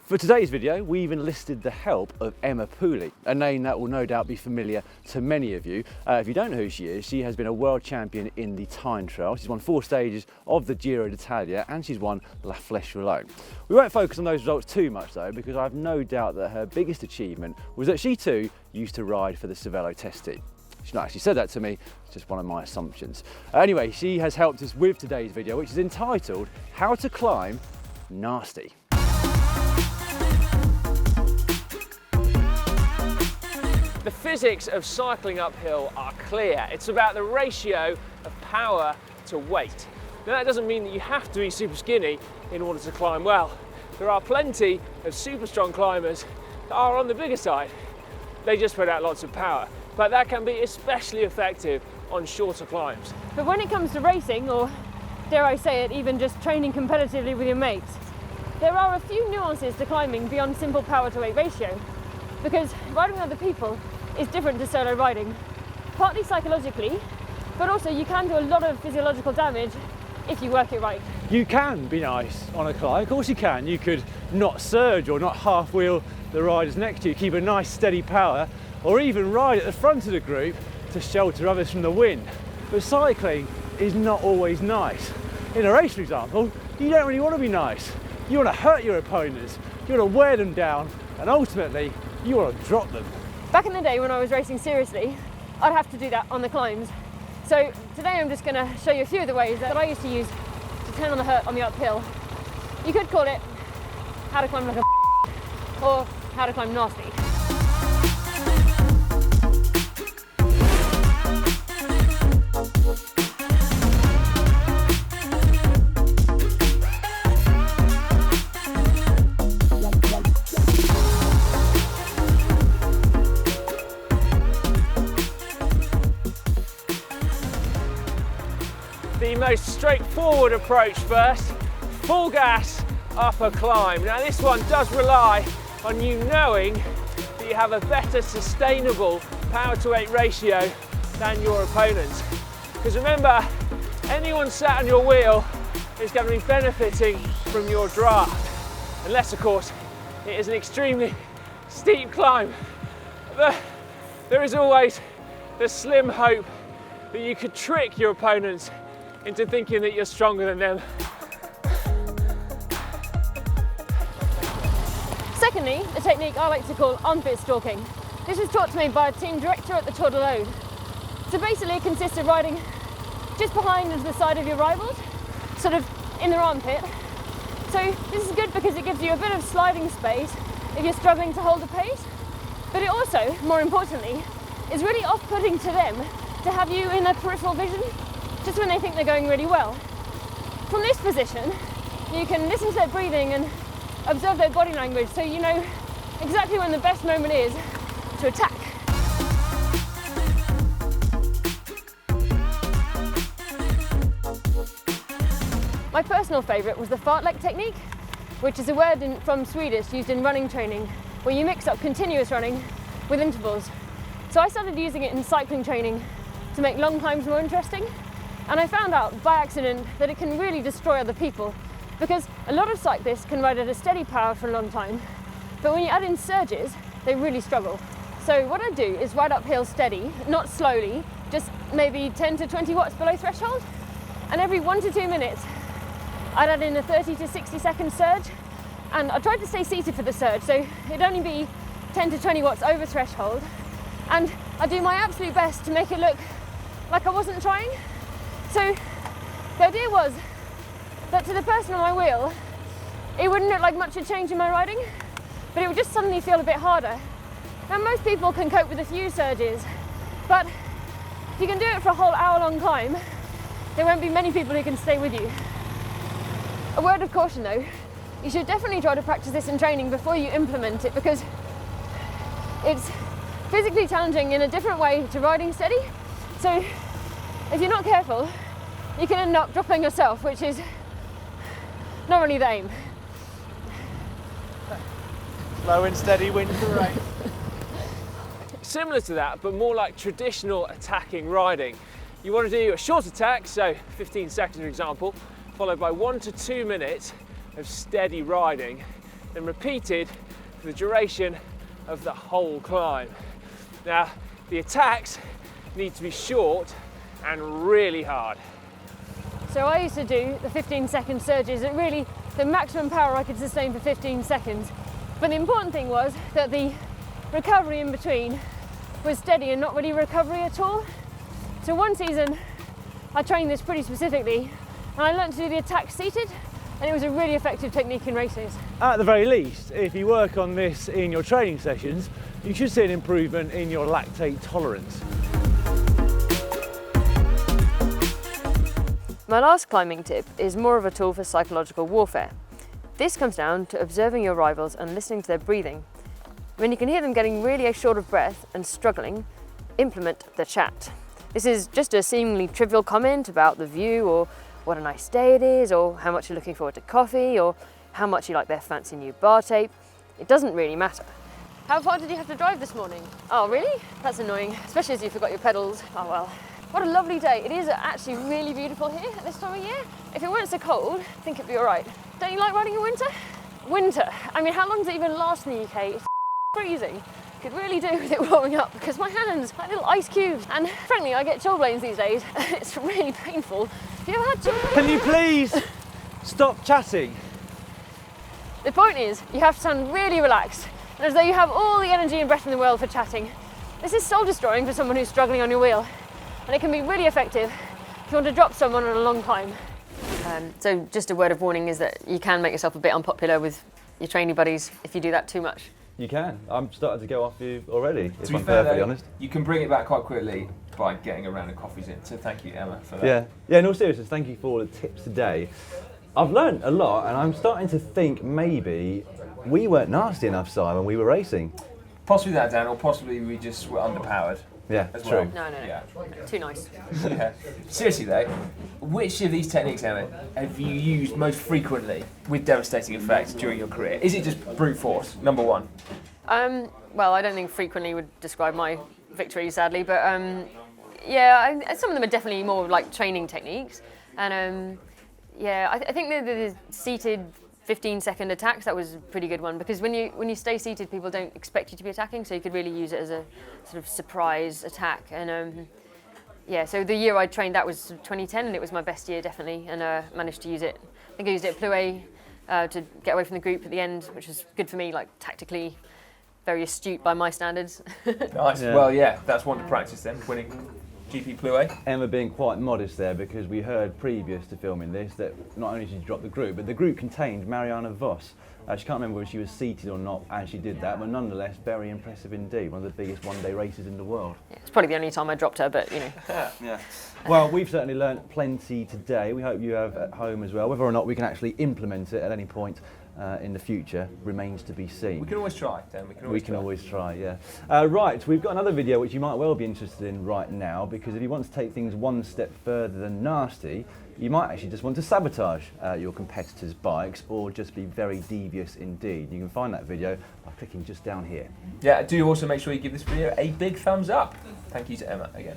For today's video, we've enlisted the help of Emma Pooley, a name that will no doubt be familiar to many of you. If you don't know who she is, she has been a world champion in the time trial. She's won 4 stages of the Giro d'Italia and she's won La Flèche Wallonne. We won't focus on those results too much though, because I have no doubt that her biggest achievement was that she too used to ride for the Cervelo test team. She's not actually said that to me, it's just one of my assumptions. Anyway, she has helped us with today's video, which is entitled How to Climb Nasty. The physics of cycling uphill are clear. It's about the ratio of power to weight. Now that doesn't mean that you have to be super skinny in order to climb well. There are plenty of super strong climbers that are on the bigger side. They just put out lots of power, but that can be especially effective on shorter climbs. But when it comes to racing, or dare I say it, even just training competitively with your mates, there are a few nuances to climbing beyond simple power to weight ratio. Because riding with other people is different to solo riding, partly psychologically, but also you can do a lot of physiological damage if you work it right. You can be nice on a climb, of course you can. You could not surge or not half wheel the riders next to you, keep a nice steady power, or even ride at the front of the group to shelter others from the wind. But cycling is not always nice. In a race, for example, you don't really want to be nice. You want to hurt your opponents, you want to wear them down, and ultimately, you want to drop them. Back in the day when I was racing seriously, I'd have to do that on the climbs. So today I'm just going to show you a few of the ways that I used to use to turn on the hurt on the uphill. You could call it how to climb like a or how to climb nasty. The most straightforward approach first, full gas upper climb. Now this one does rely on you knowing that you have a better sustainable power to weight ratio than your opponents. Because remember, anyone sat on your wheel is going to be benefiting from your draft. Unless of course it is an extremely steep climb. There is always the slim hope that you could trick your opponents into thinking that you're stronger than them. Secondly, a technique I like to call armpit stalking. This was taught to me by a team director at the Tour de l'Aude. So basically it consists of riding just behind and to the side of your rivals, sort of in their armpit. So this is good because it gives you a bit of sliding space if you're struggling to hold the pace, but it also, more importantly, is really off-putting to them to have you in their peripheral vision just when they think they're going really well. From this position, you can listen to their breathing and observe their body language so you know exactly when the best moment is to attack. My personal favourite was the Fartlek technique, which is a word from Swedish used in running training, where you mix up continuous running with intervals. So I started using it in cycling training to make long climbs more interesting. And I found out by accident that it can really destroy other people, because a lot of cyclists can ride at a steady power for a long time, but when you add in surges, they really struggle. So what I do is ride uphill steady, not slowly, just maybe 10 to 20 watts below threshold, and every 1 to 2 minutes, I'd add in a 30 to 60 second surge, and I tried to stay seated for the surge, so it'd only be 10 to 20 watts over threshold, and I do my absolute best to make it look like I wasn't trying. So the idea was that to the person on my wheel, it wouldn't look like much a change in my riding, but it would just suddenly feel a bit harder. Now most people can cope with a few surges, but if you can do it for a whole hour-long climb, there won't be many people who can stay with you. A word of caution though, you should definitely try to practice this in training before you implement it, because it's physically challenging in a different way to riding steady. So if you're not careful, you can end up dropping yourself, which is not really the aim. Slow and steady wins the race. Similar to that, but more like traditional attacking riding. You want to do a short attack, so 15 seconds for example, followed by 1 to 2 minutes of steady riding. and repeated for the duration of the whole climb. Now, the attacks need to be short and really hard. So I used to do the 15-second surges, and really the maximum power I could sustain for 15 seconds. But the important thing was that the recovery in between was steady and not really recovery at all. So one season I trained this pretty specifically, and I learned to do the attack seated, and it was a really effective technique in races. At the very least, if you work on this in your training sessions, you should see an improvement in your lactate tolerance. My last climbing tip is more of a tool for psychological warfare. This comes down to observing your rivals and listening to their breathing. When you can hear them getting really short of breath and struggling, implement the chat. This is just a seemingly trivial comment about the view, or what a nice day it is, or how much you're looking forward to coffee, or how much you like their fancy new bar tape. It doesn't really matter. How far did you have to drive this morning? Oh, really? That's annoying, especially as you forgot your pedals. Oh well. What a lovely day. It is actually really beautiful here at this time of year. If it weren't so cold, I think it'd be all right. Don't you like riding in winter? Winter. I mean, how long does it even last in the UK? It's freezing. Could really do with it warming up, because my hands are like little ice cubes. And frankly, I get chilblains these days. It's really painful. Have you ever had chilblains? Can you please stop chatting? The point is, you have to sound really relaxed, and as though you have all the energy and breath in the world for chatting. This is soul destroying for someone who's struggling on your wheel, and it can be really effective if you want to drop someone on a long climb. So just a word of warning is that you can make yourself a bit unpopular with your training buddies if you do that too much. You can. I'm starting to go off you already, if To be I'm fair, perfectly though, honest. you can bring it back quite quickly by getting a round of coffees in. So thank you, Emma, for that. Yeah, in all seriousness, thank you for all the tips today. I've learned a lot, and I'm starting to think maybe we weren't nasty enough, Simon, when we were racing. Possibly that, Dan, or possibly we just were underpowered. Yeah, as true. well. No. Yeah. Too nice. Yeah. Seriously though, which of these techniques, Emma, have you used most frequently with devastating effect during your career? Is it just brute force, number one? Well, I don't think frequently would describe my victory, sadly, but yeah, some of them are definitely more like training techniques. And yeah, I think the seated 15-second attacks, that was a pretty good one, because when you stay seated, people don't expect you to be attacking, so you could really use it as a sort of surprise attack. And yeah, so the year I trained, that was 2010, and it was my best year, definitely, and managed to use it. I think I used it at Pooley to get away from the group at the end, which was good for me, like tactically very astute by my standards. Nice. Yeah. Well, yeah, that's one to practice then, winning GP Pooley. Emma being quite modest there, because we heard previous to filming this that not only did she drop the group, but the group contained Mariana Vos. She can't remember whether she was seated or not as she did that, but nonetheless very impressive indeed. One of the biggest one-day races in the world. Yeah, it's probably the only time I dropped her, but you know. Yeah. Well, we've certainly learnt plenty today. We hope you have at home as well. Whether or not we can actually implement it at any point in the future remains to be seen. We can always try, Dan. We can always try. Yeah. Right, we've got another video which you might well be interested in right now, because if you want to take things one step further than nasty, you might actually just want to sabotage your competitors' bikes, or just be very devious indeed. You can find that video by clicking just down here. Yeah, do also make sure you give this video a big thumbs up. Thank you to Emma again.